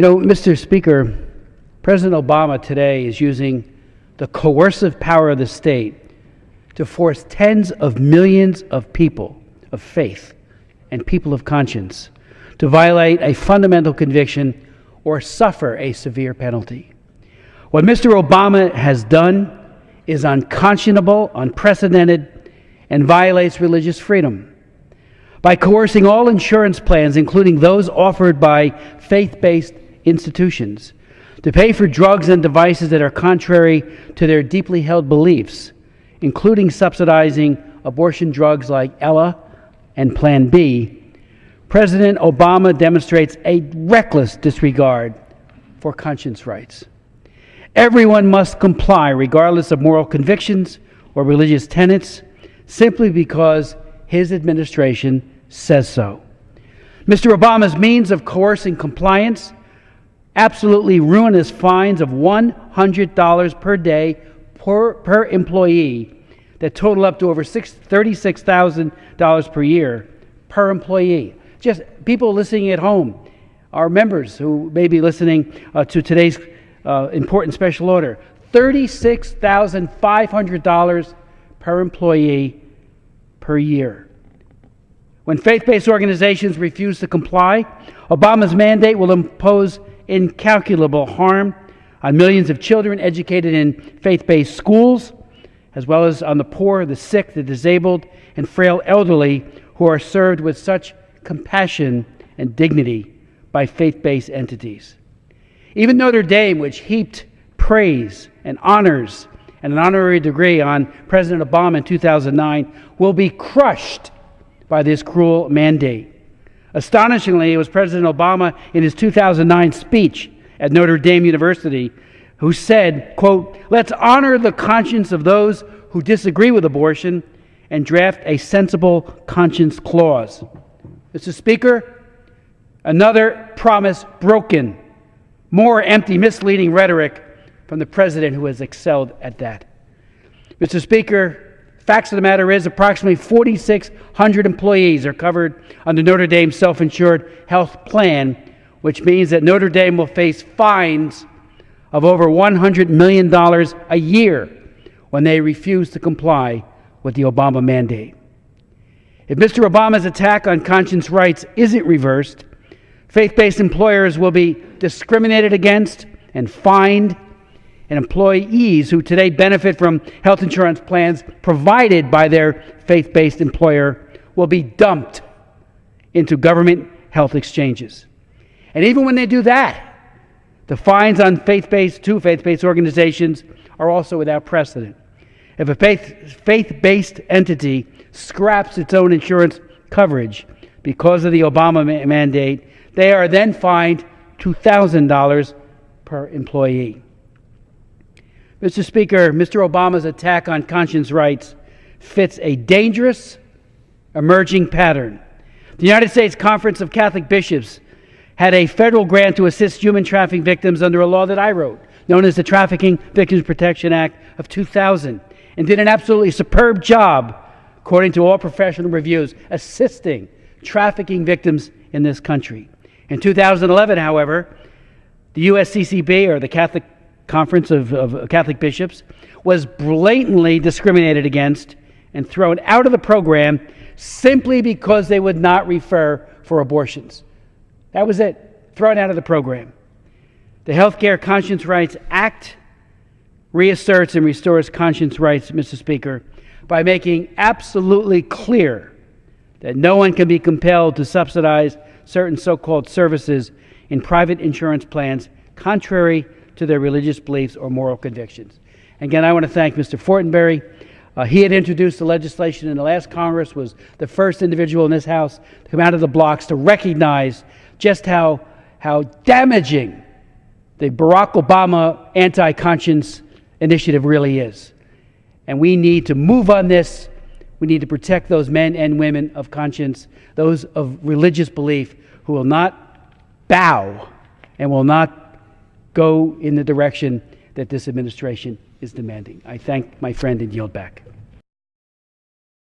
You know, Mr. Speaker, President Obama today is using the coercive power of the state to force tens of millions of people of faith and people of conscience to violate a fundamental conviction or suffer a severe penalty. What Mr. Obama has done is unconscionable, unprecedented, and violates religious freedom. By coercing all insurance plans, including those offered by faith-based institutions, to pay for drugs and devices that are contrary to their deeply held beliefs, including subsidizing abortion drugs like Ella and Plan B, President Obama demonstrates a reckless disregard for conscience rights. Everyone must comply, regardless of moral convictions or religious tenets, simply because his administration says so. Mr. Obama's means of coercing compliance, absolutely ruinous fines of $100 per day per employee that total up to over $36,000 per year per employee. Just people listening at home, our members who may be listening to today's important special order, $36,500 per employee per year. When faith-based organizations refuse to comply, Obama's mandate will impose incalculable harm on millions of children educated in faith-based schools, as well as on the poor, the sick, the disabled, and frail elderly who are served with such compassion and dignity by faith-based entities. Even Notre Dame, which heaped praise and honors and an honorary degree on President Obama in 2009, will be crushed by this cruel mandate. Astonishingly, it was President Obama in his 2009 speech at Notre Dame University who said, quote, "Let's honor the conscience of those who disagree with abortion and draft a sensible conscience clause." Mr. Speaker, another promise broken, more empty, misleading rhetoric from the president who has excelled at that. Mr. Speaker, facts of the matter is approximately 4,600 employees are covered under Notre Dame's self-insured health plan, which means that Notre Dame will face fines of over $100 million a year when they refuse to comply with the Obama mandate. If Mr. Obama's attack on conscience rights isn't reversed, faith-based employers will be discriminated against and fined, and employees who today benefit from health insurance plans provided by their faith-based employer will be dumped into government health exchanges. And even when they do that, the fines on faith-based organizations are also without precedent. If a faith-based entity scraps its own insurance coverage because of the Obama mandate, they are then fined $2,000 per employee. Mr. Speaker, Mr. Obama's attack on conscience rights fits a dangerous, emerging pattern. The United States Conference of Catholic Bishops had a federal grant to assist human trafficking victims under a law that I wrote, known as the Trafficking Victims Protection Act of 2000, and did an absolutely superb job, according to all professional reviews, assisting trafficking victims in this country. In 2011, however, the USCCB, or the Catholic Conference of Catholic Bishops, was blatantly discriminated against and thrown out of the program simply because they would not refer for abortions. That was it, thrown out of the program. The Healthcare Conscience Rights Act reasserts and restores conscience rights, Mr. Speaker, by making absolutely clear that no one can be compelled to subsidize certain so-called services in private insurance plans contrary to their religious beliefs or moral convictions. Again, I want to thank Mr. Fortenberry. He had introduced the legislation in the last Congress, was the first individual in this House to come out of the blocks to recognize just how damaging the Barack Obama anti-conscience initiative really is. And we need to move on this. We need to protect those men and women of conscience, those of religious belief, who will not bow and will not go in the direction that this administration is demanding. I thank my friend and yield back.